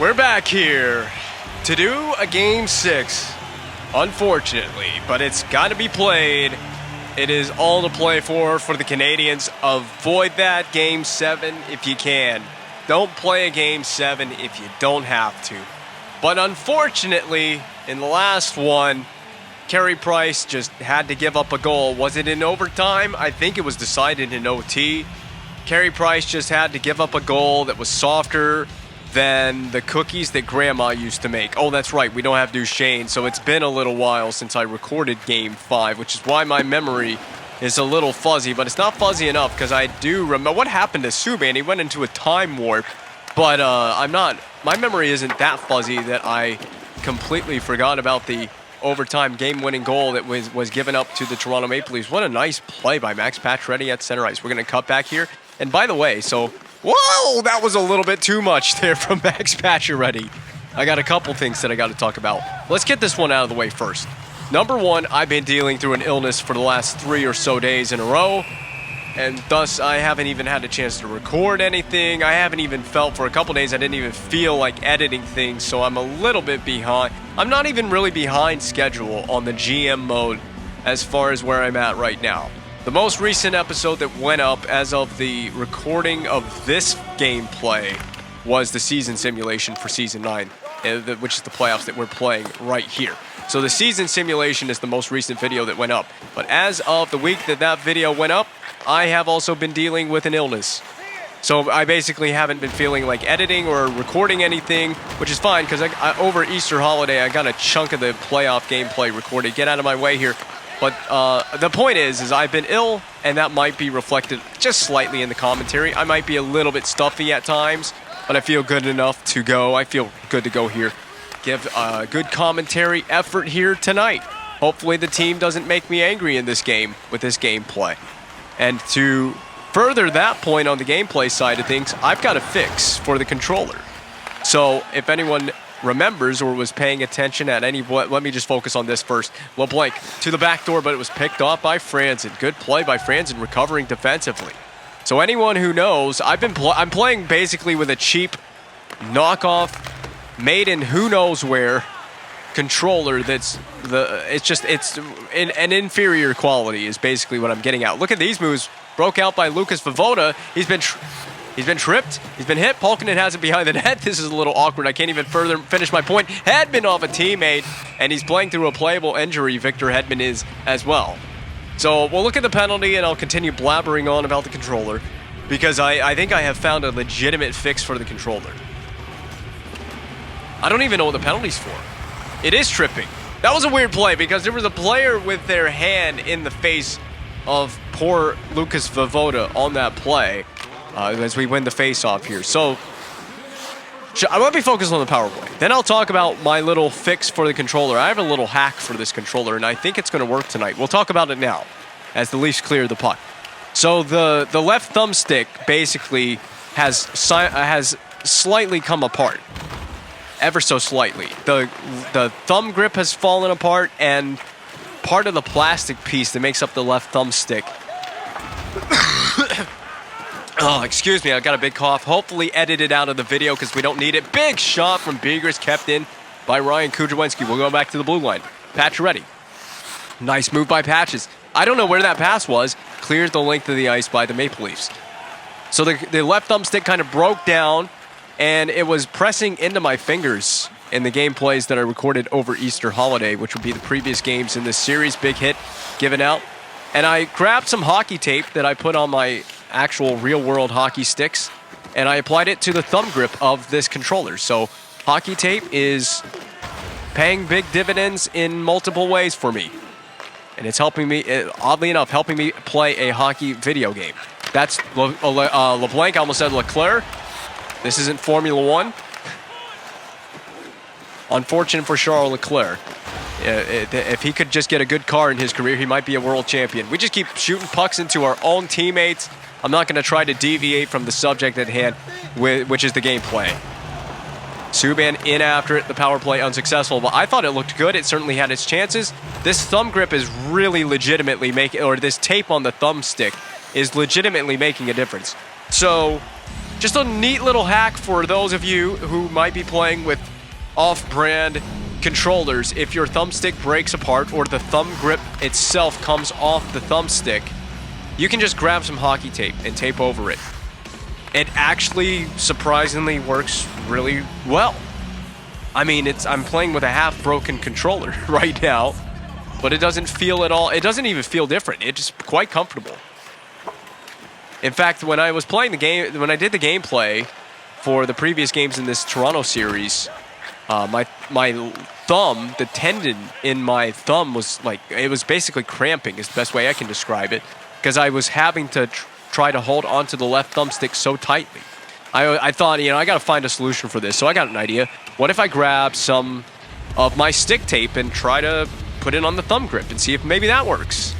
We're back here to do a Game 6, unfortunately, but it's got to be played. It is all to play for the Canadiens. Avoid that Game 7 if you can. Don't play a Game 7 if you don't have to. But unfortunately, in the last one, Carey Price just had to give up a goal. Was it in overtime? I think it was decided in OT. Carey Price just had to give up a goal that was softer than the cookies that Grandma used to make. Oh, that's right, we don't have Duchesne, so it's been a little while since I recorded Game 5, which is why my memory is a little fuzzy, but it's not fuzzy enough because I do remember what happened to Subban. He went into a time warp, but my memory isn't that fuzzy that I completely forgot about the overtime game-winning goal that was given up to the Toronto Maple Leafs. What a nice play by Max Pacioretty at center ice. We're going to cut back here. And by the way, whoa, that was a little bit too much there from Max Pacioretty. I got a couple things that I got to talk about. Let's get this one out of the way first. Number one, I've been dealing through an illness for the last 3 or so days in a row, and thus I haven't even had a chance to record anything. I haven't even felt for a couple days. I didn't even feel like editing things, so I'm a little bit behind. I'm not even really behind schedule on the GM mode as far as where I'm at right now. The most recent episode that went up as of the recording of this gameplay was the season simulation for Season 9, which is the playoffs that we're playing right here. So the season simulation is the most recent video that went up. But as of the week that video went up, I have also been dealing with an illness. So I basically haven't been feeling like editing or recording anything, which is fine because over Easter holiday, I got a chunk of the playoff gameplay recorded. Get out of my way here. But the point is I've been ill, and that might be reflected just slightly in the commentary. I might be a little bit stuffy at times, but I feel good enough to go. I feel good to go here. Give a good commentary effort here tonight. Hopefully the team doesn't make me angry in this game with this gameplay. And to further that point on the gameplay side of things, I've got a fix for the controller. So if anyone remembers or was paying attention at any point, let me just focus on this first. LeBlanc to the back door, but it was picked off by Franzen. Good play by Franzen, recovering defensively. So anyone who knows, I'm playing basically with a cheap knockoff, made in who knows where controller. It's an inferior quality is basically what I'm getting at. Look at these moves, broke out by Lucas Vovoda. He's been tripped. He's been hit. Polkinen has it behind the net. This is a little awkward. I can't even further finish my point. Hedman off a teammate, and he's playing through a playable injury. Victor Hedman is as well. So we'll look at the penalty, and I'll continue blabbering on about the controller because I think I have found a legitimate fix for the controller. I don't even know what the penalty's for. It is tripping. That was a weird play because there was a player with their hand in the face of poor Lucas Vovoda on that play. As we win the face-off here. So, I want to be focused on the power play. Then I'll talk about my little fix for the controller. I have a little hack for this controller, and I think it's going to work tonight. We'll talk about it now, as the Leafs clear the puck. So, the left thumbstick basically has slightly come apart. Ever so slightly. The thumb grip has fallen apart, and part of the plastic piece that makes up the left thumbstick oh, excuse me, I got a big cough. Hopefully edited out of the video because we don't need it. Big shot from Begers, kept in by Ryan Kudrowski. We'll go back to the blue line. Pacioretty. Nice move by Patches. I don't know where that pass was. Clears the length of the ice by the Maple Leafs. So the left thumbstick kind of broke down, and it was pressing into my fingers in the game plays that I recorded over Easter holiday, which would be the previous games in this series. Big hit given out. And I grabbed some hockey tape that I put on my actual real-world hockey sticks, and I applied it to the thumb grip of this controller. So hockey tape is paying big dividends in multiple ways for me. And it's helping me, oddly enough, helping me play a hockey video game. That's LeBlanc, I almost said Leclerc. This isn't Formula 1. Unfortunate for Charles Leclerc. If he could just get a good car in his career, he might be a world champion. We just keep shooting pucks into our own teammates. I'm not going to try to deviate from the subject at hand, which is the gameplay. Subban in after it, the power play unsuccessful, but I thought it looked good. It certainly had its chances. This thumb grip is really legitimately making, or this tape on the thumbstick is legitimately making a difference. So Just a neat little hack for those of you who might be playing with off-brand controllers. If your thumbstick breaks apart or the thumb grip itself comes off the thumbstick, you can just grab some hockey tape and tape over it. It actually surprisingly works really well. I mean, I'm playing with a half-broken controller right now, but it doesn't feel at all, it doesn't even feel different. It's just quite comfortable. In fact, when I was playing the game, when I did the gameplay for the previous games in this Toronto series, my thumb, the tendon in my thumb was like, it was basically cramping is the best way I can describe it, because I was having to try to hold onto the left thumbstick so tightly. I thought, you know, I got to find a solution for this. So I got an idea. What if I grab some of my stick tape and try to put it on the thumb grip and see if maybe that works?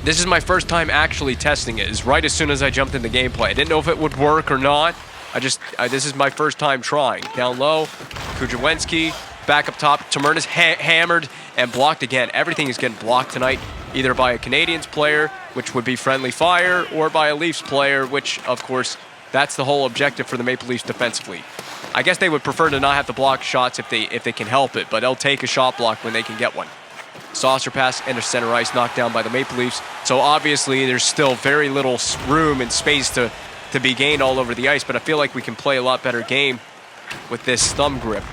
This is my first time actually testing it. Is right as soon as I jumped into gameplay. I didn't know if it would work or not. This is my first time trying. Down low, Kujawinski, back up top. Tamerna's hammered and blocked again. Everything is getting blocked tonight, either by a Canadiens player, which would be friendly fire, or by a Leafs player, which, of course, that's the whole objective for the Maple Leafs defensively. I guess they would prefer to not have to block shots if they can help it, but they'll take a shot block when they can get one. Saucer pass into center ice, knocked down by the Maple Leafs. So obviously there's still very little room and space to be gained all over the ice, but I feel like we can play a lot better game with this thumb grip.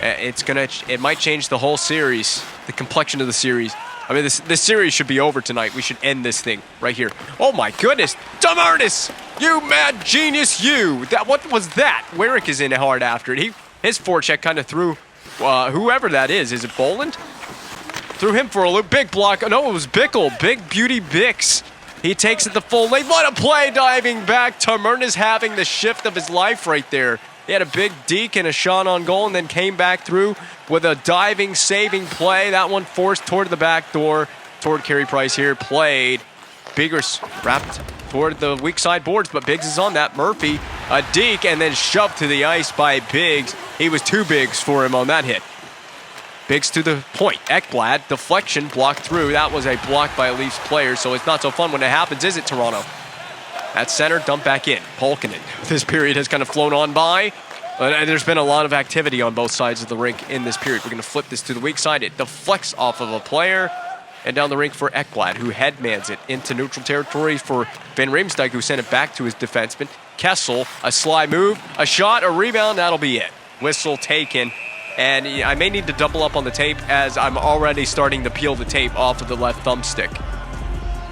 It might change the whole series, the complexion of the series. I mean, this series should be over tonight. We should end this thing right here. Oh my goodness, Tamernas, you mad genius, you! What was that? Warwick is in hard after it. His forecheck kind of threw whoever that is. Is it Boland? Threw him for a loop. Big block. Oh, no, it was Bickle. Big Beauty Bix. He takes it the full lane. What a play diving back. Tamerna's having the shift of his life right there. He had a big deke and a shot on goal and then came back through with a diving, saving play. That one forced toward the back door, toward Carey Price here. Played. Biggers wrapped toward the weak side boards, but Biggs is on that. Murphy, a deke, and then shoved to the ice by Biggs. He was too bigs for him on that hit. Biggs to the point. Ekblad, deflection, blocked through. That was a block by a Leafs player, so it's not so fun when it happens, is it, Toronto? At center, dump back in. Polkinen. This period has kind of flown on by. There's been a lot of activity on both sides of the rink in this period. We're going to flip this to the weak side. It deflects off of a player and down the rink for Ekblad, who headmans it into neutral territory for Van Riemsdyk, who sent it back to his defenseman. Kessel, a sly move, a shot, a rebound. That'll be it. Whistle taken. And I may need to double up on the tape as I'm already starting to peel the tape off of the left thumbstick.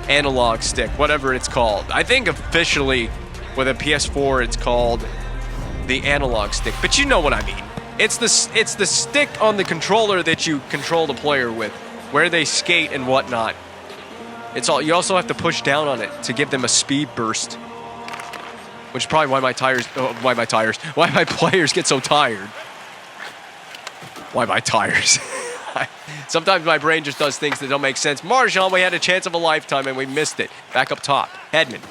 Analog stick, whatever it's called. I think officially with a PS4 it's called the analog stick, but you know what I mean. It's the stick on the controller that you control the player with, where they skate and whatnot. It's all. You also have to push down on it to give them a speed burst, which is probably why my players get so tired. Why my tires? Sometimes my brain just does things that don't make sense. Marchand, we had a chance of a lifetime and we missed it. Back up top, Hedman.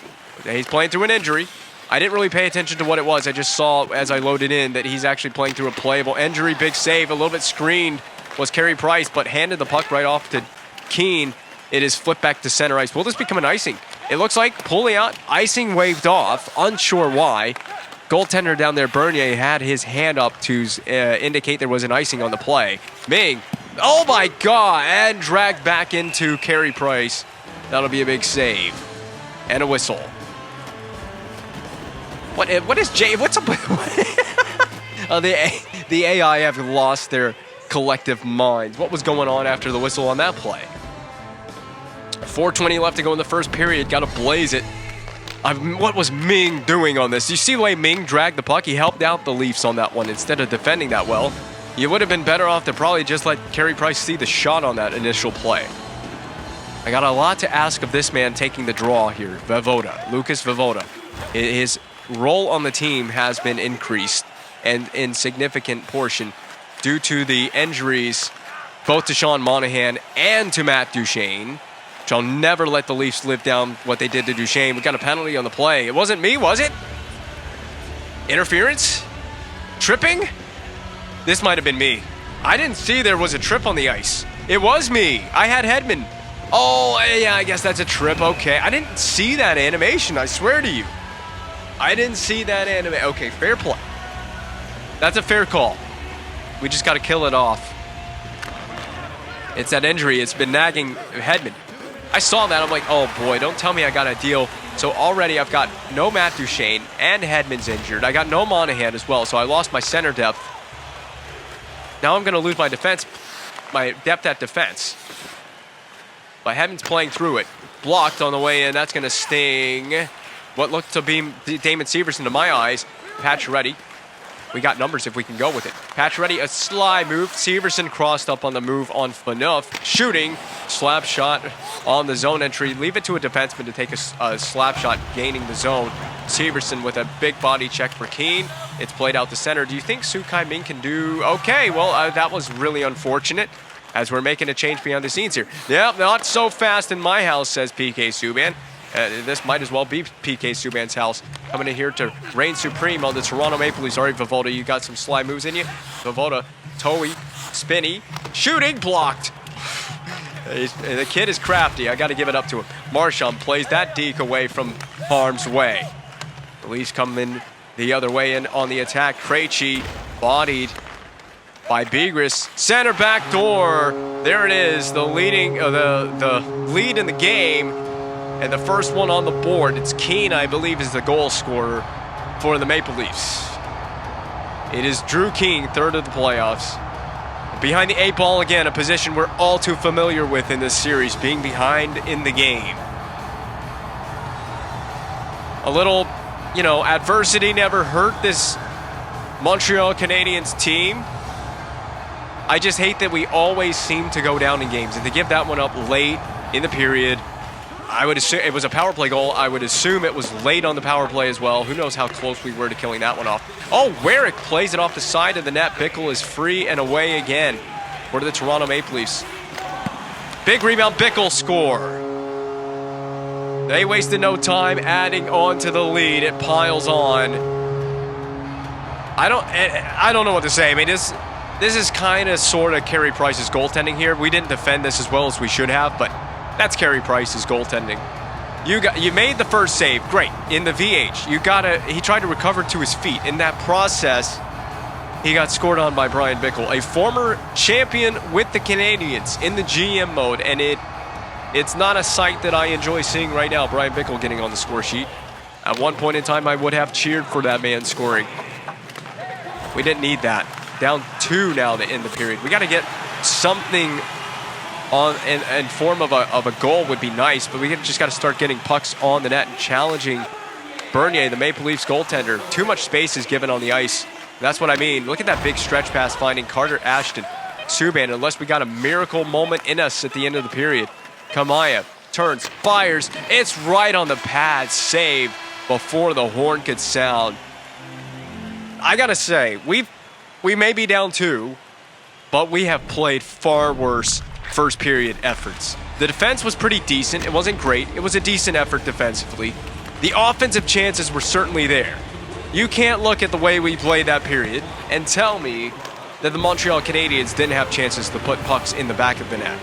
He's playing through an injury. I didn't really pay attention to what it was. I just saw as I loaded in that he's actually playing through a playable injury. Big save, a little bit screened was Carey Price, but handed the puck right off to Keane. It is flipped back to center ice. Will this become an icing? It looks like pulling out, icing waved off, unsure why. Goaltender down there, Bernier, had his hand up to indicate there was an icing on the play. Ming, oh my God, and dragged back into Carey Price. That'll be a big save. And a whistle. What is Jay? What's up with the AI have lost their collective minds. What was going on after the whistle on that play? 4:20 left to go in the first period. Got to blaze it. What was Ming doing on this? You see the way Ming dragged the puck? He helped out the Leafs on that one instead of defending that well. You would have been better off to probably just let Carey Price see the shot on that initial play. I got a lot to ask of this man taking the draw here. Voivoda, Lucas Voivoda. His role on the team has been increased and in significant portion due to the injuries both to Sean Monahan and to Matt Duchene. Which I'll never let the Leafs live down what they did to Duchene. We got a penalty on the play. It wasn't me, was it? Interference? Tripping? This might have been me. I didn't see there was a trip on the ice. It was me. I had Hedman. Oh, yeah, I guess that's a trip. Okay. I didn't see that animation, I swear to you. I didn't see that anime. Okay, fair play. That's a fair call. We just got to kill it off. It's that injury. It's been nagging Hedman. I saw that. I'm like, oh boy, don't tell me I got a deal. So already I've got no Matt Duchene and Hedman's injured. I got no Monahan as well, so I lost my center depth. Now I'm going to lose my defense, my depth at defense. But Hedman's playing through it. Blocked on the way in. That's going to sting what looked to be Damon Severson to my eyes. Pacioretty. We got numbers if we can go with it. Pacioretty, a sly move. Severson crossed up on the move on Phaneuf. Shooting. Slap shot on the zone entry. Leave it to a defenseman to take a slap shot, gaining the zone. Severson with a big body check for Keane. It's played out to center. Do you think Sukai Ming can do... Okay, well, that was really unfortunate as we're making a change behind the scenes here. Yeah, not so fast in my house, says PK Subban. This might as well be PK Subban's house. Coming in here to reign supreme on the Toronto Maple Leafs. Sorry, Vovoda, you got some sly moves in you. Vovoda, Toey, spinny, shooting, blocked. The kid is crafty. I got to give it up to him. Marchand plays that deke away from harm's way. The Leafs come in the other way in on the attack. Krejci bodied by Begris. Center back door. There it is. The leading, the lead in the game. And the first one on the board, it's Keane, I believe, is the goal scorer for the Maple Leafs. It is Drew King, third of the playoffs. Behind the 8 ball again, a position we're all too familiar with in this series, being behind in the game. A little, adversity never hurt this Montreal Canadiens team. I just hate that we always seem to go down in games, and to give that one up late in the period, I would assume it was a power play goal. I would assume it was late on the power play as well. Who knows how close we were to killing that one off. Oh, Warwick plays it off the side of the net. Bickle is free and away again for the Toronto Maple Leafs. Big rebound, Bickle score. They wasted no time adding on to the lead. It piles on. I don't know what to say. I mean, this is kind of sort of Carey Price's goaltending here. We didn't defend this as well as we should have, but that's Carey Price's goaltending. You made the first save, great. In the VH, he tried to recover to his feet. In that process, he got scored on by Brian Bickle, a former champion with the Canadiens in the GM mode, and it's not a sight that I enjoy seeing right now. Brian Bickle getting on the score sheet. At one point in time, I would have cheered for that man scoring. We didn't need that. Down 2 now to end the period. We got to get something on in form of a goal would be nice, but we just got to start getting pucks on the net and challenging Bernier, the Maple Leafs goaltender. Too much space is given on the ice. That's what I mean. Look at that big stretch pass finding Carter Ashton. Subban, unless we got a miracle moment in us at the end of the period. Kamaya turns, fires. It's right on the pad. Save before the horn could sound. I got to say, we may be down 2, but we have played far worse first period efforts. The defense was pretty decent. It wasn't great. It was a decent effort defensively. The offensive chances were certainly there. You can't look at the way we played that period and tell me that the Montreal Canadiens didn't have chances to put pucks in the back of the net.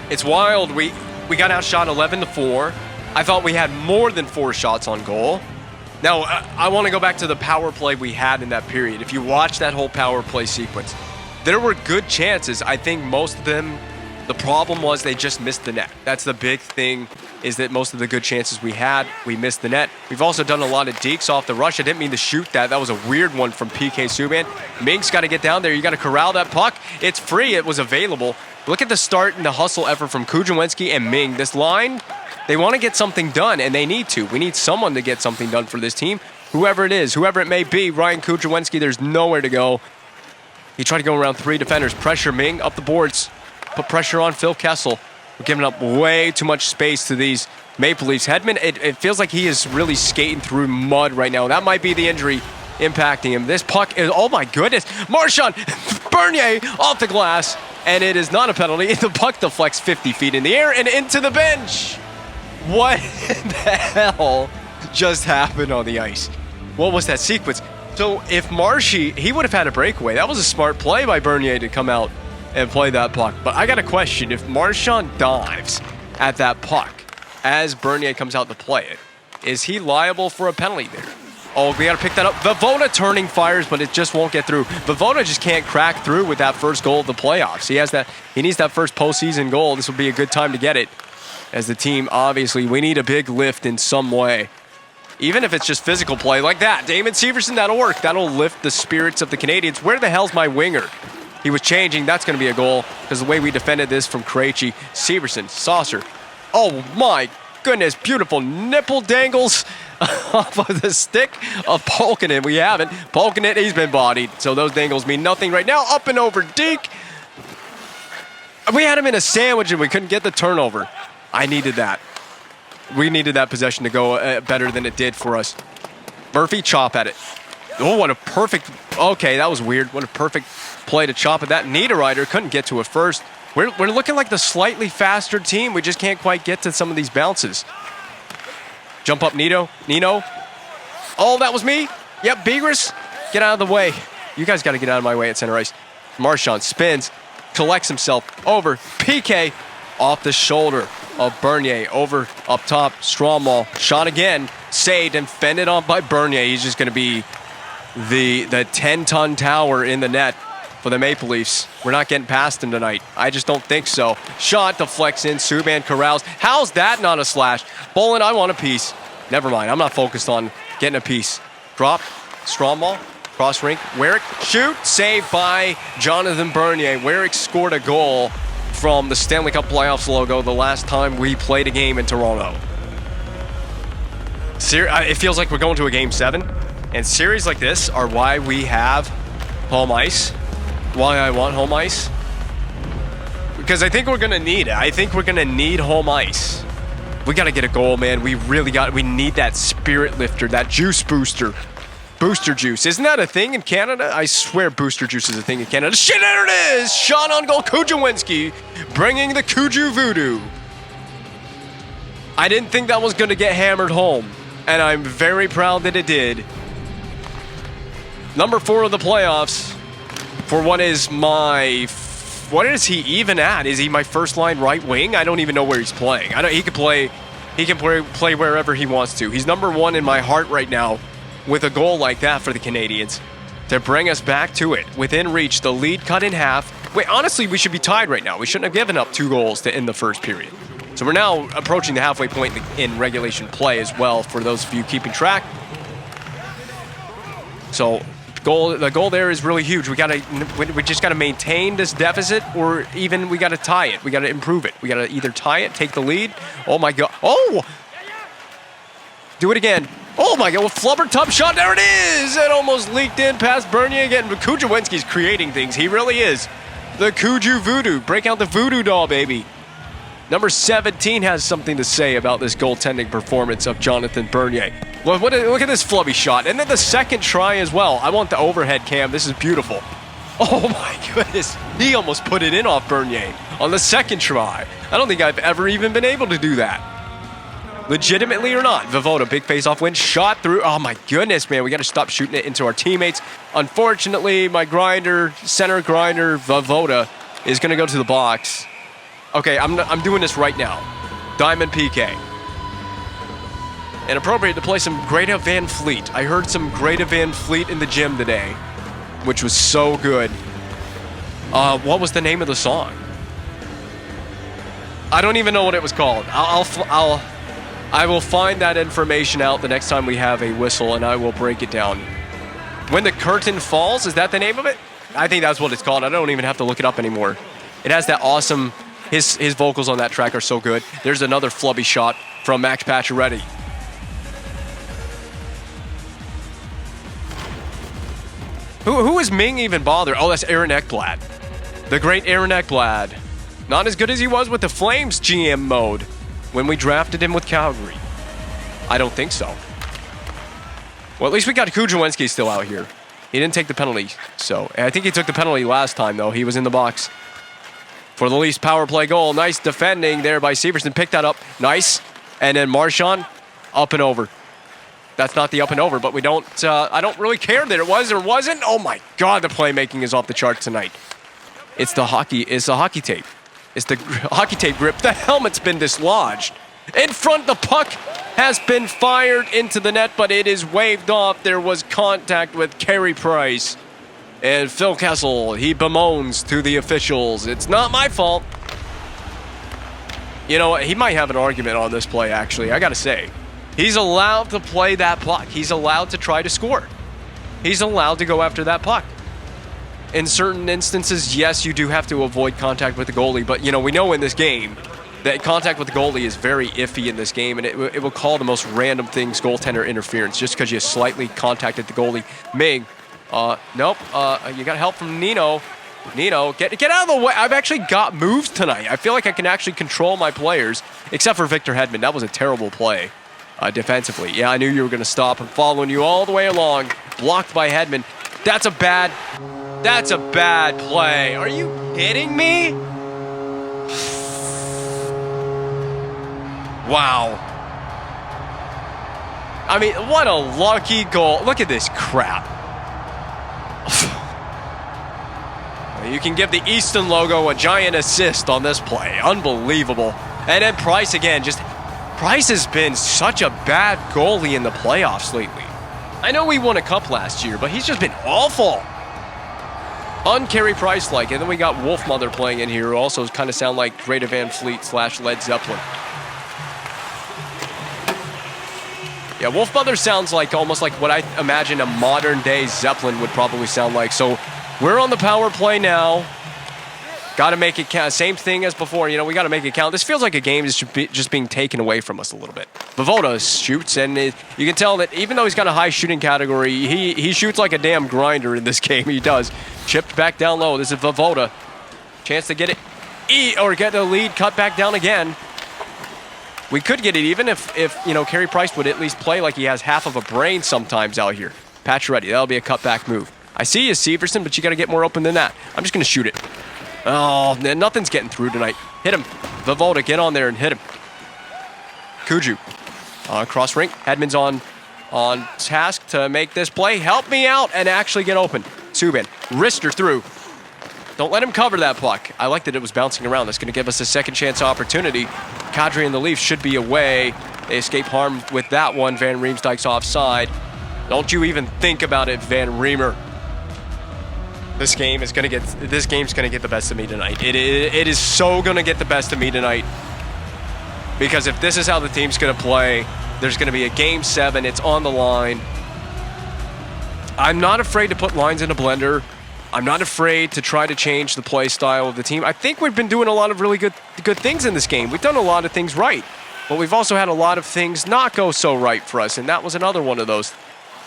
It's wild. We got outshot 11-4. I thought we had more than 4 shots on goal. Now, I want to go back to the power play we had in that period. If you watch that whole power play sequence, there were good chances. I think most of them, the problem was they just missed the net. That's the big thing, is that most of the good chances we had, we missed the net. We've also done a lot of dekes off the rush. I didn't mean to shoot that. That was a weird one from PK Subban. Ming's got to get down there. You got to corral that puck. It's free. It was available. Look at the start and the hustle effort from Kuzhawinski and Ming. This line, they want to get something done, and they need to. We need someone to get something done for this team. Whoever it is, whoever it may be, Ryan Kuzhawinski, there's nowhere to go. He tried to go around 3 defenders. Pressure Ming up the boards. Put pressure on Phil Kessel. We're giving up way too much space to these Maple Leafs. Hedman, it feels like he is really skating through mud right now. That might be the injury impacting him. This puck is, oh my goodness. Marchand, Bernier off the glass. And it is not a penalty. The puck deflects 50 feet in the air and into the bench. What the hell just happened on the ice? What was that sequence? So if Marshy, he would have had a breakaway. That was a smart play by Bernier to come out and play that puck. But I got a question. If Marchand dives at that puck as Bernier comes out to play it, Is he liable for a penalty there? Oh, we got to pick that up. Vavoda turning fires, but it just won't get through. Vavoda just can't crack through with that first goal of the playoffs. He needs that first postseason goal. This will be a good time to get it. As the team, obviously, we need a big lift in some way. Even if it's just physical play like that. Damon Severson, that'll work. That'll lift the spirits of the Canadiens. Where the hell's my winger? He was changing. That's going to be a goal because the way we defended this from Krejci. Severson, saucer. Oh, my goodness. Beautiful nipple dangles off of the stick of Polkinen. We haven't. Polkinen, he's been bodied. So those dangles mean nothing right now. Up and over Deke. We had him in a sandwich and we couldn't get the turnover. I needed that. We needed that possession to go better than it did for us. Murphy, chop at it. Oh, what a perfect... Okay, that was weird. What a perfect play to chop at that. Niederreiter couldn't get to it first. We're looking like the slightly faster team. We just can't quite get to some of these bounces. Jump up, Nino. Oh, that was me. Yep, Begris. Get out of the way. You guys got to get out of my way at center ice. Marchand spins, collects himself over. PK off the shoulder of Bernier. Over up top. Stromwall. Shot again. Saved and fended on by Bernier. He's just going to be the 10-ton tower in the net for the Maple Leafs. We're not getting past him tonight. I just don't think so. Shot deflects in. Subban corrals. How's that not a slash? Bolin, I want a piece. Never mind. I'm not focused on getting a piece. Drop. Stromwall. Cross rink. Werrick. Shoot. Saved by Jonathan Bernier. Werrick scored a goal from the Stanley Cup Playoffs logo the last time we played a game in Toronto. It feels like we're going to a Game 7. And series like this are why we have home ice. Why I want home ice. Because I think we're going to need it. I think we're going to need home ice. We got to get a goal, man. We need that spirit lifter, that juice booster. Booster juice. Isn't that a thing in Canada? I swear booster juice is a thing in Canada. Shit, there it is! Shot on goal, Kujawinski, bringing the Kuju voodoo. I didn't think that was going to get hammered home, and I'm very proud that it did. Number 4 of the playoffs for what is my... What is he even at? Is he my first line right wing? I don't even know where he's playing. He can play wherever he wants to. He's number 1 in my heart right now. With a goal like that for the Canadiens to bring us back to it. Within reach, the lead cut in half. Wait, honestly, we should be tied right now. We shouldn't have given up 2 goals to end the first period. So we're now approaching the halfway point in regulation play as well, for those of you keeping track. So the goal there is really huge. We just gotta maintain this deficit, or even we gotta tie it. We gotta improve it. We gotta either tie it, take the lead. Oh my God! Oh, do it again. Oh my God, flubber tub shot, there it is! It almost leaked in past Bernier again. But Kujawinski's creating things, he really is. The Kuju voodoo, break out the voodoo doll, baby. Number 17 has something to say about this goaltending performance of Jonathan Bernier. Look at this flubby shot, and then the second try as well. I want the overhead cam, this is beautiful. Oh my goodness, he almost put it in off Bernier on the second try. I don't think I've ever even been able to do that. Legitimately or not. Vavoda, big face-off win, shot through. Oh my goodness, man, we got to stop shooting it into our teammates. Unfortunately, my center grinder, Vavoda, is going to go to the box. Okay, I'm doing this right now. Diamond PK. And appropriate to play some Greta Van Fleet. I heard some Greta Van Fleet in the gym today, which was so good. What was the name of the song? I don't even know what it was called. I will find that information out the next time we have a whistle, and I will break it down. When the Curtain Falls, is that the name of it? I think that's what it's called. I don't even have to look it up anymore. It has that awesome... His vocals on that track are so good. There's another flubby shot from Max Pacioretty. Who is Ming even bother? Oh, that's Aaron Ekblad. The great Aaron Ekblad. Not as good as he was with the Flames GM mode when we drafted him with Calgary. I don't think so. Well, at least we got Kujawinski still out here. He didn't take the penalty, so... I think he took the penalty last time, though. He was in the box for the Leafs power play goal. Nice defending there by Severson. Picked that up. Nice. And then Marchand, up and over. That's not the up and over, but we don't... I don't really care that it was or wasn't. Oh, my God, the playmaking is off the charts tonight. It's the hockey tape. It's the hockey tape grip. The helmet's been dislodged. In front, the puck has been fired into the net, but it is waved off. There was contact with Carey Price. And Phil Kessel, he bemoans to the officials. It's not my fault. You know what? He might have an argument on this play, actually. I got to say. He's allowed to play that puck. He's allowed to try to score. He's allowed to go after that puck. In certain instances, yes, you do have to avoid contact with the goalie. But, you know, we know in this game that contact with the goalie is very iffy in this game. And it will call the most random things goaltender interference just because you slightly contacted the goalie. Ming. Nope. You got help from Nino. Nino, get out of the way. I've actually got moves tonight. I feel like I can actually control my players, except for Victor Hedman. That was a terrible play defensively. Yeah, I knew you were going to stop. I'm following you all the way along. Blocked by Hedman. That's a bad play. Are you kidding me? Wow. I mean, what a lucky goal. Look at this crap. You can give the Easton logo a giant assist on this play. Unbelievable. And then Price again. Price has been such a bad goalie in the playoffs lately. I know we won a cup last year, but he's just been awful. Un-Carey Price-like. And then we got Wolfmother playing in here, who also kind of sound like Greta Van Fleet / Led Zeppelin. Yeah, Wolfmother sounds like almost like what I imagine a modern-day Zeppelin would probably sound like. So we're on the power play now. Got to make it count. Same thing as before. You know, we got to make it count. This feels like a game is just being taken away from us a little bit. Vovoda shoots, and you can tell that even though he's got a high shooting category, he shoots like a damn grinder in this game. He does. Chipped back down low. This is Vovoda. Chance to get it, or get the lead, cut back down again. We could get it even if you know, Carey Price would at least play like he has half of a brain sometimes out here. Pacioretty, that'll be a cutback move. I see you, Severson, but you got to get more open than that. I'm just going to shoot it. Oh, nothing's getting through tonight. Hit him. Vovoda, get on there and hit him. Kuju. Cross rink. Hedman's on task to make this play. Help me out and actually get open. Subban. Wrister through. Don't let him cover that puck. I like that it was bouncing around. That's going to give us a second chance opportunity. Kadri and the Leafs should be away. They escape harm with that one. Van Riemsdyk's offside. Don't you even think about it, Van Riemer. This game's gonna get the best of me tonight. It is so gonna get the best of me tonight. Because if this is how the team's gonna play, there's gonna be a game 7. It's on the line. I'm not afraid to put lines in a blender. I'm not afraid to try to change the play style of the team. I think we've been doing a lot of really good things in this game. We've done a lot of things right, but we've also had a lot of things not go so right for us, and that was another one of those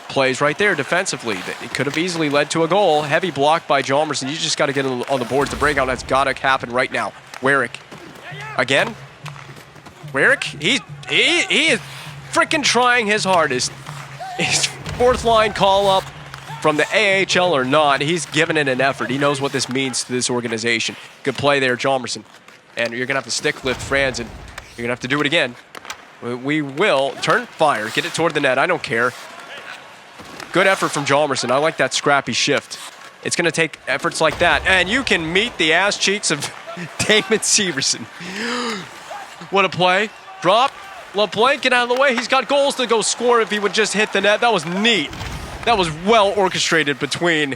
plays right there defensively. It could have easily led to a goal. Heavy block by Hjalmarsson. You just got to get on the boards. The breakout that's got to happen right now. Wearick. Again. Wearick, he is freaking trying his hardest. His fourth line call up from the AHL or not, he's given it an effort. He knows what this means to this organization. Good play there, Hjalmarsson. And you're going to have to stick lift Franz, and you're going to have to do it again. We will turn fire, get it toward the net. I don't care. Good effort from Hjalmarsson. I like that scrappy shift. It's going to take efforts like that. And you can meet the ass cheeks of Damon Severson. What a play. Drop. LaPlanque, get out of the way. He's got goals to go score if he would just hit the net. That was neat. That was well orchestrated between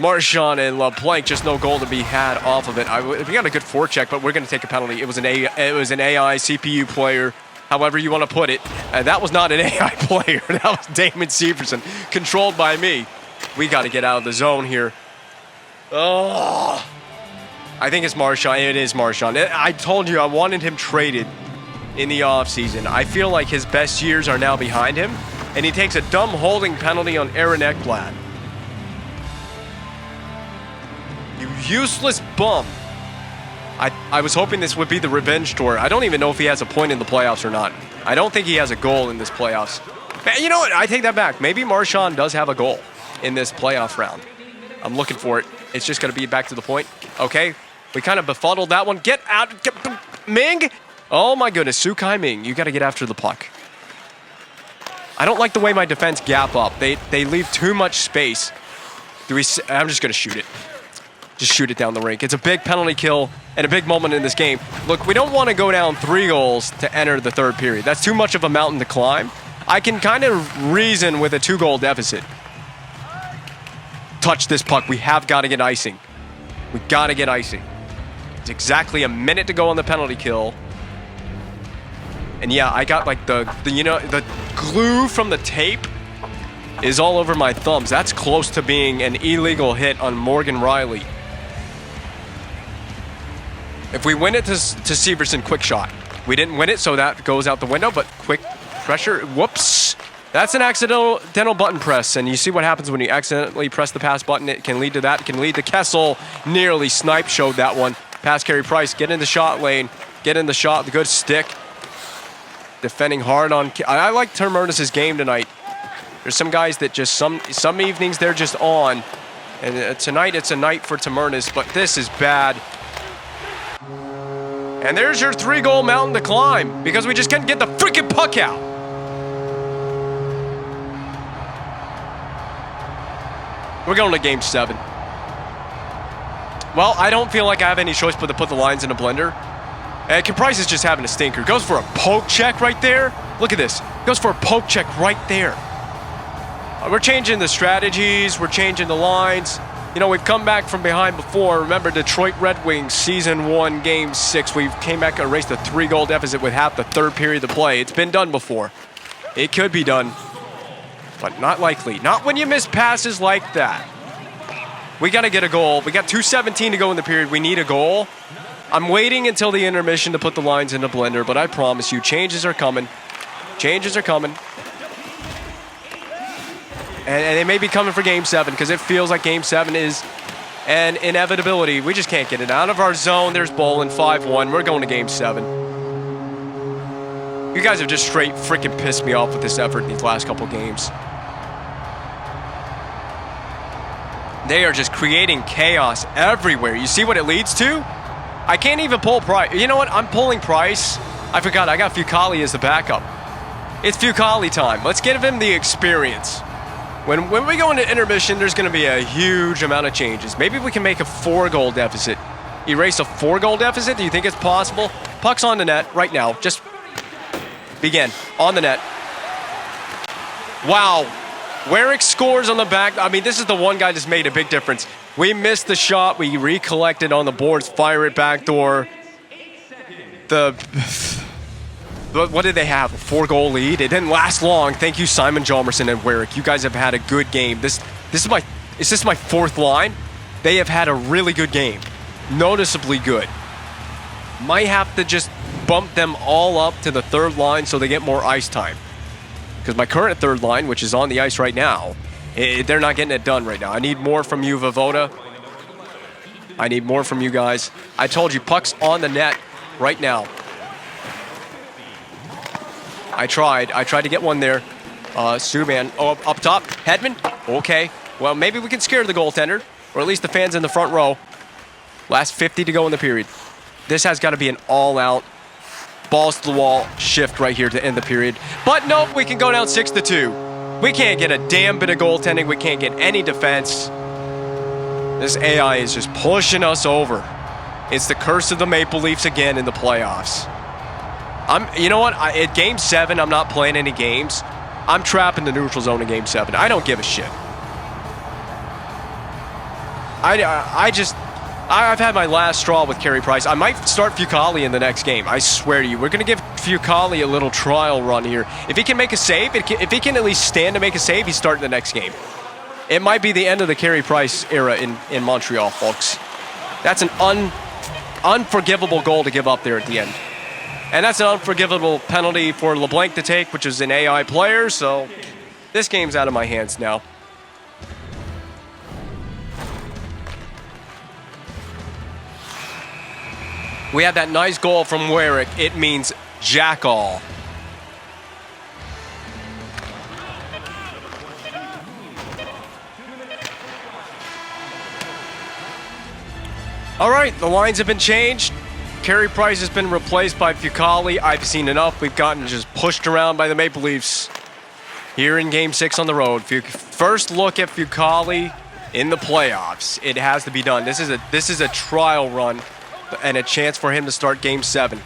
Marchand and LaPlanque. Just no goal to be had off of it. We got a good forecheck, but we're going to take a penalty. It was an AI CPU player, however you want to put it. That was not an AI player. That was Damon Severson, controlled by me. We got to get out of the zone here. Oh, I think it's Marchand. It is Marchand. I told you I wanted him traded in the offseason. I feel like his best years are now behind him, and he takes a dumb holding penalty on Aaron Ekblad. You useless bum. I was hoping this would be the revenge tour. I don't even know if he has a point in the playoffs or not. I don't think he has a goal in this playoffs. You know what? I take that back. Maybe Marchand does have a goal in this playoff round. I'm looking for it. It's just going to be back to the point. Okay. We kind of befuddled that one. Get out. Ming. Oh, my goodness. Sukai Ming. You got to get after the puck. I don't like the way my defense gap up. They leave too much space. I'm just going to shoot it. just shoot it down the rink. It's a big penalty kill and a big moment in this game. Look, we don't want to go down 3 goals to enter the third period. That's too much of a mountain to climb. I can kind of reason with a 2-goal deficit. Touch this puck. We have got to get icing. We got to get icing. It's exactly a minute to go on the penalty kill. And yeah, I got like the glue from the tape is all over my thumbs. That's close to being an illegal hit on Morgan Riley. If we win it to Severson, quick shot. We didn't win it, so that goes out the window, but quick pressure. Whoops. That's an accidental button press, and you see what happens when you accidentally press the pass button. It can lead to that. It can lead to Kessel. Nearly sniped, showed that one. Pass Carey Price, get in the shot lane. Get in the shot, the good stick. Defending hard on... I like Termurnis' game tonight. There's some guys that just... Some evenings they're just on. And tonight it's a night for Termurnis, but this is bad. And there's your 3-goal mountain to climb because we just can't get the freaking puck out. We're going to Game 7. Well, I don't feel like I have any choice but to put the lines in a blender. And Price is just having a stinker. Goes for a poke check right there. Look at this. Goes for a poke check right there. We're changing the strategies. We're changing the lines. You know, we've come back from behind before. Remember Detroit Red Wings, Season 1, Game 6. We came back and erased a 3-goal deficit with half the third period to play. It's been done before. It could be done, but not likely. Not when you miss passes like that. We got to get a goal. We got 2:17 to go in the period. We need a goal. I'm waiting until the intermission to put the lines in the blender, but I promise you, changes are coming. Changes are coming. And they may be coming for Game 7 because it feels like Game 7 is an inevitability. We just can't get it out of our zone. There's Bolin, 5-1. We're going to Game 7. You guys have just straight freaking pissed me off with this effort in these last couple games. They are just creating chaos everywhere. You see what it leads to? I can't even pull Price. You know what? I'm pulling Price. I forgot. I got Fucale as the backup. It's Fucale time. Let's give him the experience. When we go into intermission, there's going to be a huge amount of changes. Maybe we can make a 4-goal deficit. Erase a 4-goal deficit? Do you think it's possible? Puck's on the net right now. Just begin. On the net. Wow. Warwick scores on the back. I mean, this is the one guy that's made a big difference. We missed the shot. We recollected on the boards. Fire it backdoor. What did they have? A 4-goal lead? It didn't last long. Thank you, Simon Jalmerson and Warwick. You guys have had a good game. Is this my 4th line? They have had a really good game. Noticeably good. Might have to just bump them all up to the 3rd line so they get more ice time. Because my current 3rd line, which is on the ice right now, they're not getting it done right now. I need more from you, Vovoda. I need more from you guys. I told you, puck's on the net right now. I tried to get one there. Subban, up top, Hedman. Okay, well, maybe we can scare the goaltender, or at least the fans in the front row. Last 50 to go in the period. This has got to be an all-out, balls to the wall shift right here to end the period. But nope, we can go down 6-2. We can't get a damn bit of goaltending. We can't get any defense. This AI is just pushing us over. It's the curse of the Maple Leafs again in the playoffs. You know what? At Game 7, I'm not playing any games. I'm trapping the neutral zone in Game 7. I don't give a shit. I've had my last straw with Carey Price. I might start Fucale in the next game. I swear to you. We're going to give Fucale a little trial run here. If he can make a save, if he can at least stand to make a save, he's starting the next game. It might be the end of the Carey Price era in Montreal, folks. That's an unforgivable goal to give up there at the end. And that's an unforgivable penalty for LeBlanc to take, which is an AI player, so this game's out of my hands now. We had that nice goal from Warwick. It means jack all. All right, the lines have been changed. Carey Price has been replaced by Fucale. I've seen enough. We've gotten just pushed around by the Maple Leafs here in Game 6 on the road. First look at Fucale in the playoffs. It has to be done. This is a trial run and a chance for him to start Game 7.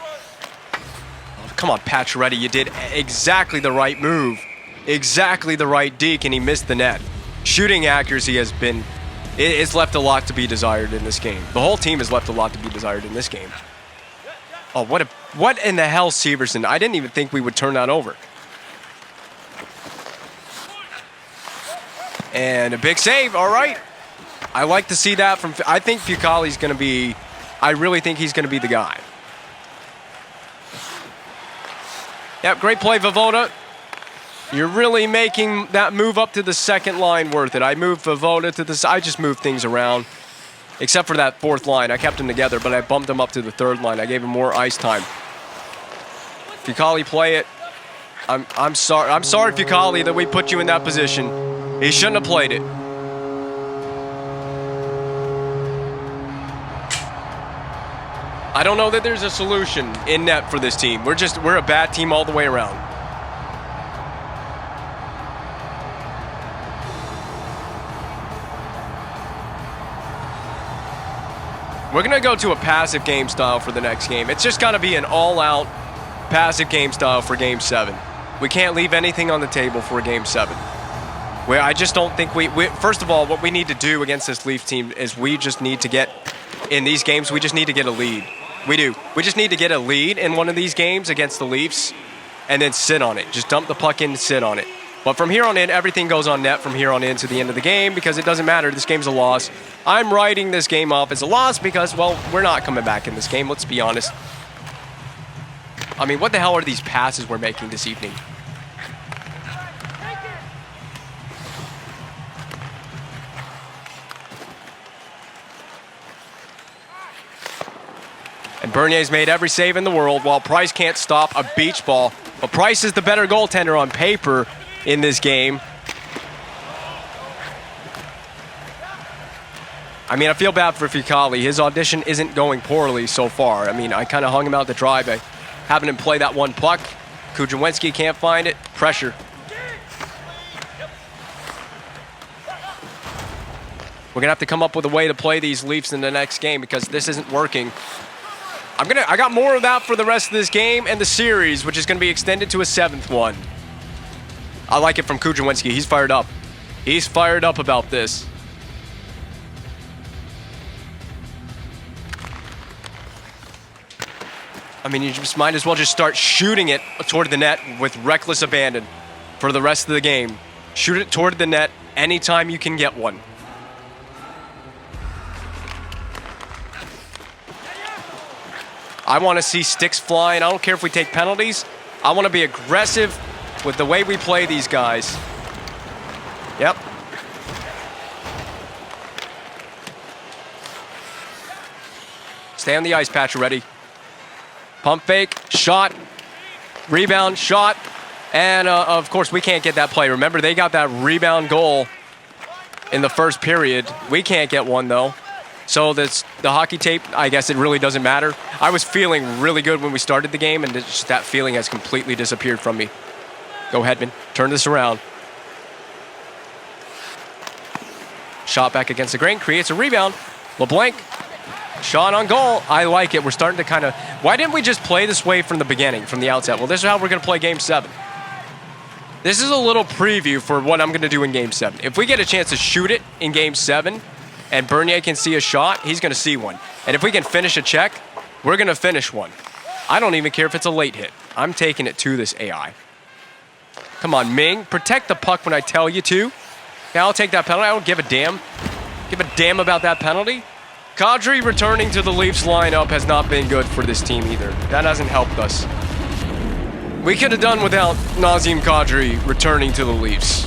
Oh, come on, Pacioretty, you did exactly the right move, exactly the right deke, and he missed the net. Shooting accuracy has been, it's left a lot to be desired in this game. The whole team has left a lot to be desired in this game. Oh, what in the hell, Severson? I didn't even think we would turn that over. And a big save, all right. I like to see that from, I think Fucale's going to be, I really think he's going to be the guy. Yep, great play, Voivoda. You're really making that move up to the second line worth it. I moved Voivoda to the, I just moved things around. Except for that fourth line. I kept them together, but I bumped them up to the third line. I gave him more ice time. Fucale, play it. I'm sorry. I'm sorry, Fucale, that we put you in that position. He shouldn't have played it. I don't know that there's a solution in net for this team. We're a bad team all the way around. We're going to go to a passive game style for the next game. It's just got to be an all-out passive game style for Game 7. We can't leave anything on the table for Game 7. I just don't think first of all, what we need to do against this Leaf team is we just need to get, in these games, we just need to get a lead. We do. We just need to get a lead in one of these games against the Leafs and then sit on it. Just dump the puck in and sit on it. But from here on in, everything goes on net from here on in to the end of the game because it doesn't matter. This game's a loss. I'm writing this game off as a loss because, well, we're not coming back in this game. Let's be honest. I mean, what the hell are these passes we're making this evening? And Bernier's made every save in the world while Price can't stop a beach ball. But Price is the better goaltender on paper in this game. I mean, I feel bad for Fucale. His audition isn't going poorly so far. I mean, I kind of hung him out to dry by having him play that one puck. Kudrwinski can't find it. Pressure. We're going to have to come up with a way to play these Leafs in the next game because this isn't working. I got more of that for the rest of this game and the series, which is going to be extended to a 7th one. I like it from Kudrwinski. He's fired up. He's fired up about this. I mean, you just might as well just start shooting it toward the net with reckless abandon for the rest of the game. Shoot it toward the net anytime you can get one. I want to see sticks flying. I don't care if we take penalties. I want to be aggressive with the way we play these guys. Yep. Stay on the ice, Pacioretty. Pump fake, shot, rebound, shot. And, of course, we can't get that play. Remember, they got that rebound goal in the first period. We can't get one, though. So the hockey tape, I guess it really doesn't matter. I was feeling really good when we started the game, and just that feeling has completely disappeared from me. Go, Hedman. Turn this around. Shot back against the grain. Creates a rebound. LeBlanc. Shot on goal. I like it. We're starting to kind of... Why didn't we just play this way from the beginning, from the outset? Well, this is how we're going to play Game 7. This is a little preview for what I'm going to do in Game 7. If we get a chance to shoot it in Game 7 and Bernier can see a shot, he's going to see one. And if we can finish a check, we're going to finish one. I don't even care if it's a late hit. I'm taking it to this AI. Come on, Ming. Protect the puck when I tell you to. Yeah, I'll take that penalty. I don't give a damn. Give a damn about that penalty. Kadri returning to the Leafs lineup has not been good for this team either. That hasn't helped us. We could have done without Nazem Kadri returning to the Leafs.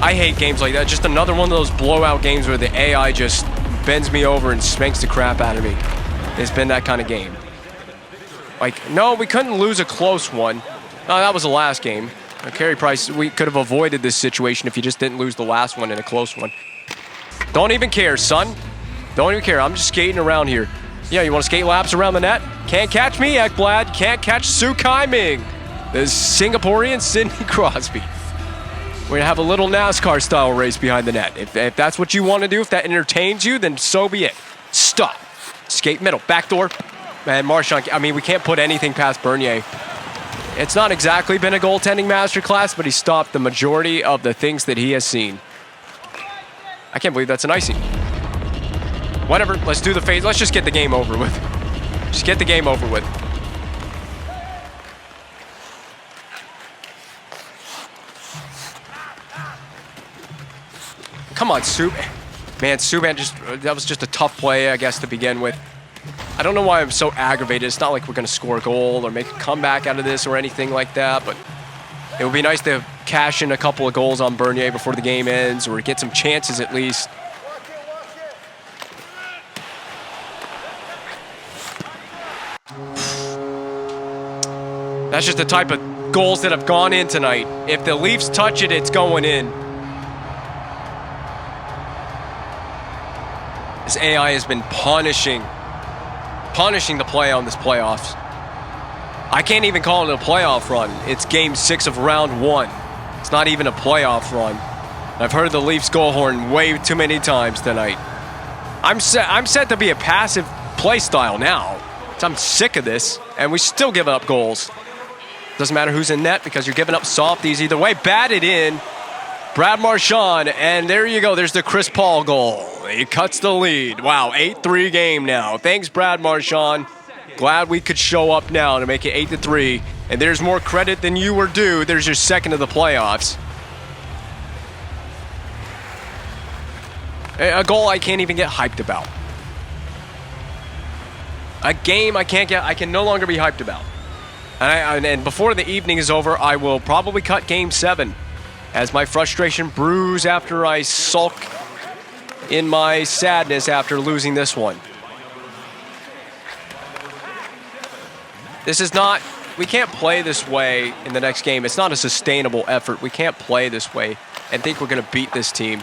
I hate games like that. Just another one of those blowout games where the AI just bends me over and spanks the crap out of me. It's been that kind of game. Like, no, we couldn't lose a close one. No, that was the last game. Carey Price, we could have avoided this situation if you just didn't lose the last one in a close one. Don't even care, son. Don't even care. I'm just skating around here. Yeah, you want to skate laps around the net? Can't catch me, Ekblad. Can't catch Su Kai Ming. The Singaporean Sidney Crosby. We're going to have a little NASCAR-style race behind the net. If that's what you want to do, if that entertains you, then so be it. Stop. Skate middle. Backdoor. And Marchand, I mean, we can't put anything past Bernier. It's not exactly been a goaltending masterclass, but he stopped the majority of the things that he has seen. I can't believe that's an icing. Whatever, let's do the phase. Let's just get the game over with. Just get the game over with. Come on, Man, Subban that was just a tough play, I guess, to begin with. I don't know why I'm so aggravated. It's not like we're going to score a goal or make a comeback out of this or anything like that, but it would be nice to cash in a couple of goals on Bernier before the game ends or get some chances at least. That's just the type of goals that have gone in tonight. If the Leafs touch it, it's going in. This AI has been punishing the play on this playoffs. I can't even call it a playoff run. It's game 6 of round 1. It's not even a playoff run. I've heard the Leafs goal horn way too many times tonight. I'm set to be a passive play style now. I'm sick of this, and we still give up goals. Doesn't matter who's in net because you're giving up softies either way. Batted in. Brad Marchand, and there you go. There's the Chris Paul goal. He cuts the lead. Wow, 8-3 game now. Thanks, Brad Marchand. Glad we could show up now to make it 8-3. And there's more credit than you were due. There's your second of the playoffs. A goal I can't even get hyped about. A game I can no longer be hyped about. And before the evening is over, I will probably cut game 7. As my frustration brews after I sulk in my sadness after losing this one. This is not, we can't play this way in the next game. It's not a sustainable effort. We can't play this way and think we're going to beat this team.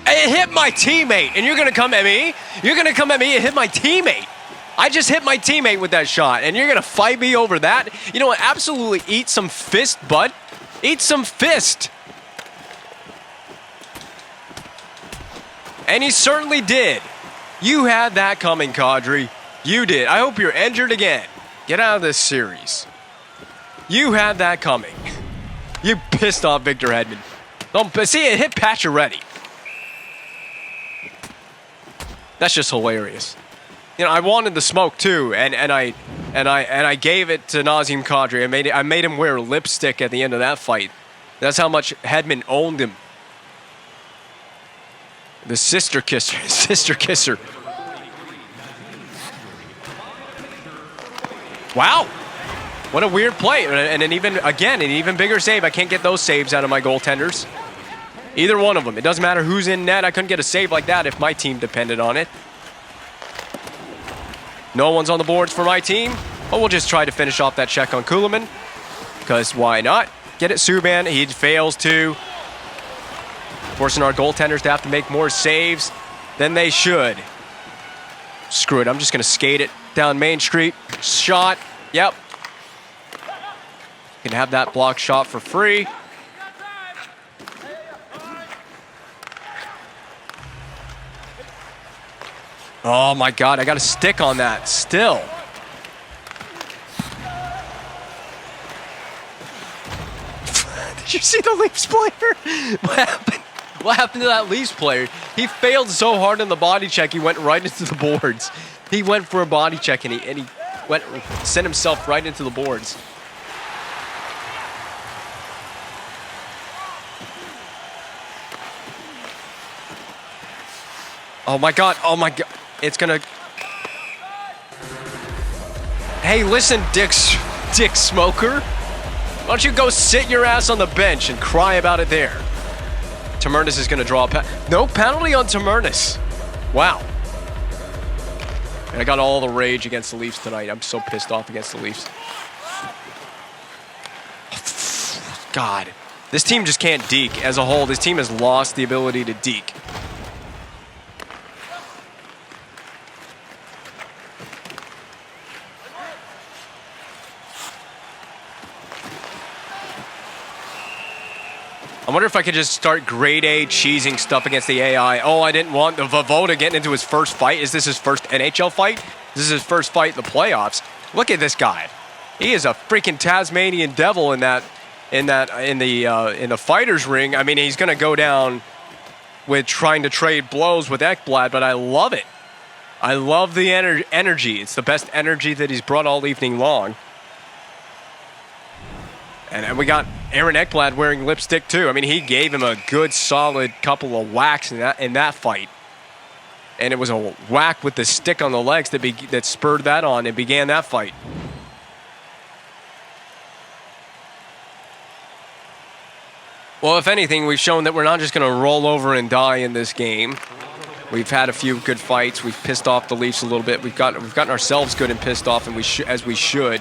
It hit my teammate, and you're going to come at me? You're going to come at me and hit my teammate. I just hit my teammate with that shot, and you're going to fight me over that? You know what? Absolutely eat some fist, bud. Eat some fist. And he certainly did. You had that coming, Kadri. You did. I hope you're injured again. Get out of this series. You had that coming. You pissed off Victor Hedman. Don't see it hit Pacioretty. That's just hilarious. You know, I wanted the smoke too, and I gave it to Nazem Kadri. I made him wear lipstick at the end of that fight. That's how much Hedman owned him. The sister kisser. Wow, what a weird play, and an even bigger save. I can't get those saves out of my goaltenders. Either one of them. It doesn't matter who's in net. I couldn't get a save like that if my team depended on it. No one's on the boards for my team, but we'll just try to finish off that check on Kuhlman, because why not? Get it, Subban. He fails to. Forcing our goaltenders to have to make more saves than they should. Screw it. I'm just going to skate it down Main Street. Shot. Yep. Can have that block shot for free. Oh my God, I got a stick on that still. Did you see the Leafs player? What happened? What happened to that Leafs player? He failed so hard in the body check, he went right into the boards. He went for a body check and he sent himself right into the boards. Oh my God, oh my God. It's gonna... Hey, listen, Dick Smoker. Why don't you go sit your ass on the bench and cry about it there? Tamernis is gonna draw a no penalty on Tamernis. Wow. And I got all the rage against the Leafs tonight. I'm so pissed off against the Leafs. God. This team just can't deke as a whole. This team has lost the ability to deke. wonder if I could just start grade A cheesing stuff against the AI. Oh, I didn't want the Vovoda getting into his first fight. Is this his first NHL fight? This is his first fight in the playoffs. Look at this guy. He is a freaking Tasmanian devil in the fighter's ring. I mean, he's going to go down with trying to trade blows with Ekblad, but I love it. I love the energy. It's the best energy that he's brought all evening long. And we got Aaron Ekblad wearing lipstick too. I mean, he gave him a good, solid couple of whacks in that fight. And it was a whack with the stick on the legs that spurred that on and began that fight. Well, if anything, we've shown that we're not just going to roll over and die in this game. We've had a few good fights. We've pissed off the Leafs a little bit. We've gotten ourselves good and pissed off, and as we should.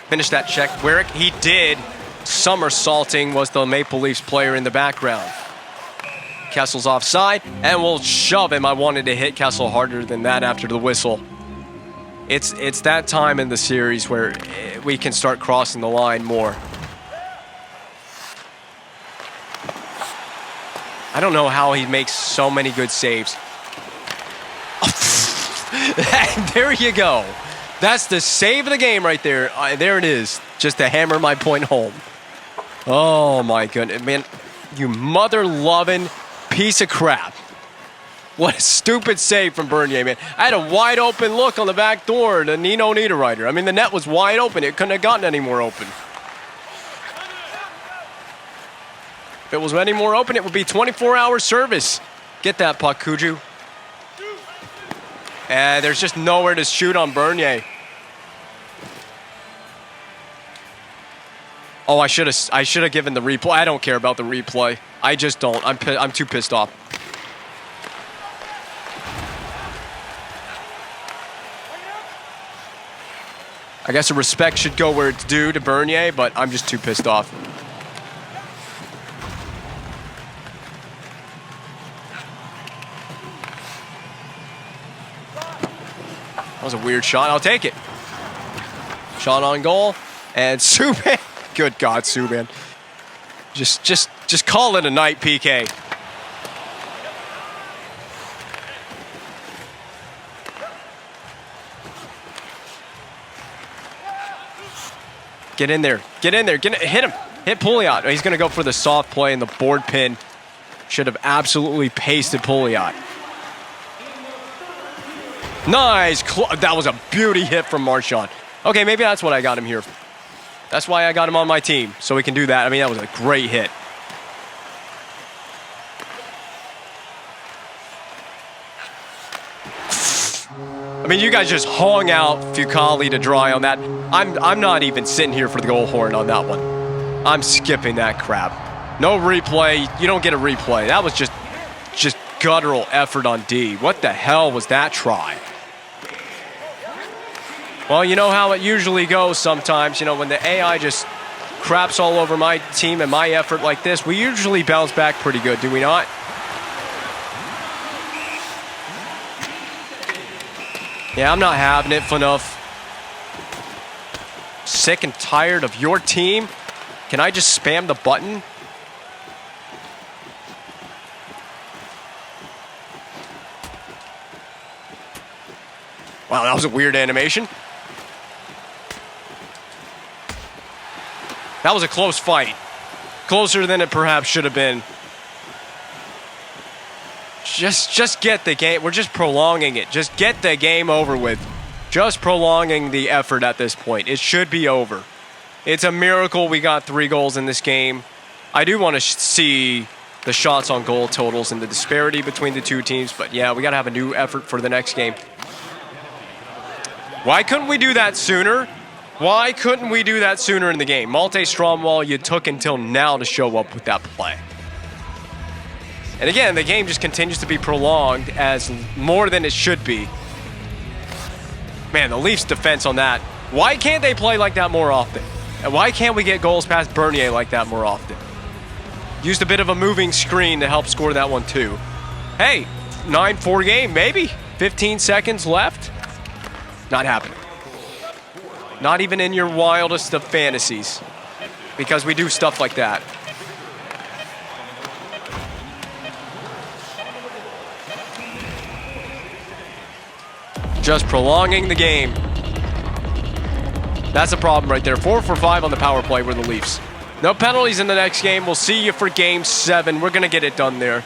Finish that check. Where he did somersaulting was the Maple Leafs player in the background. Kessel's offside, and we'll shove him. I wanted to hit Kessel harder than that after the whistle. It's that time in the series where we can start crossing the line more. I don't know how he makes so many good saves. There you go. That's the save of the game right there. There it is, just to hammer my point home. Oh, my goodness. Man, you mother-loving piece of crap. What a stupid save from Bernier, man. I had a wide-open look on the back door to Nino Niederreiter. I mean, the net was wide open. It couldn't have gotten any more open. If it was any more open, it would be 24-hour service. Get that puck, Cuju. And there's just nowhere to shoot on Bernier. Oh, I should have given the replay. I don't care about the replay. I just don't. I'm too pissed off. I guess the respect should go where it's due to Bernier, but I'm just too pissed off. That was a weird shot. I'll take it. Shot on goal. And Subban. Good God, Subban. Just call it a night, PK. Get in there. Get in there. Hit him. Hit Pouliot. He's going to go for the soft play, and the board pin should have absolutely pasted Pouliot. Nice. That was a beauty hit from Marchand. Okay, maybe that's what I got him here. That's why I got him on my team, so we can do that. I mean, that was a great hit. I mean, you guys just hung out Fucali to dry on that. I'm not even sitting here for the goal horn on that one. I'm skipping that crap. No replay. You don't get a replay. That was just guttural effort on D. What the hell was that try? Well, you know how it usually goes sometimes. You know, when the AI just craps all over my team and my effort like this, we usually bounce back pretty good, do we not? Yeah, I'm not having it, enough. Sick and tired of your team. Can I just spam the button? Wow, that was a weird animation. That was a close fight. Closer than it perhaps should have been. Just get the game. We're just prolonging it. Just get the game over with. Just prolonging the effort at this point. It should be over. It's a miracle we got 3 goals in this game. I do want to see the shots on goal totals and the disparity between the two teams. But yeah, we got to have a new effort for the next game. Why couldn't we do that sooner? Why couldn't we do that sooner in the game? Malte Stromwall, you took until now to show up with that play. And again, the game just continues to be prolonged as more than it should be. Man, the Leafs defense on that. Why can't they play like that more often? And why can't we get goals past Bernier like that more often? Used a bit of a moving screen to help score that one too. Hey, 9-4 game, maybe. 15 seconds left. Not happening. Not even in your wildest of fantasies. because we do stuff like that. Just prolonging the game. That's a problem right there. 4 for 5 on the power play with the Leafs. No penalties in the next game. We'll see you for Game 7. We're going to get it done there.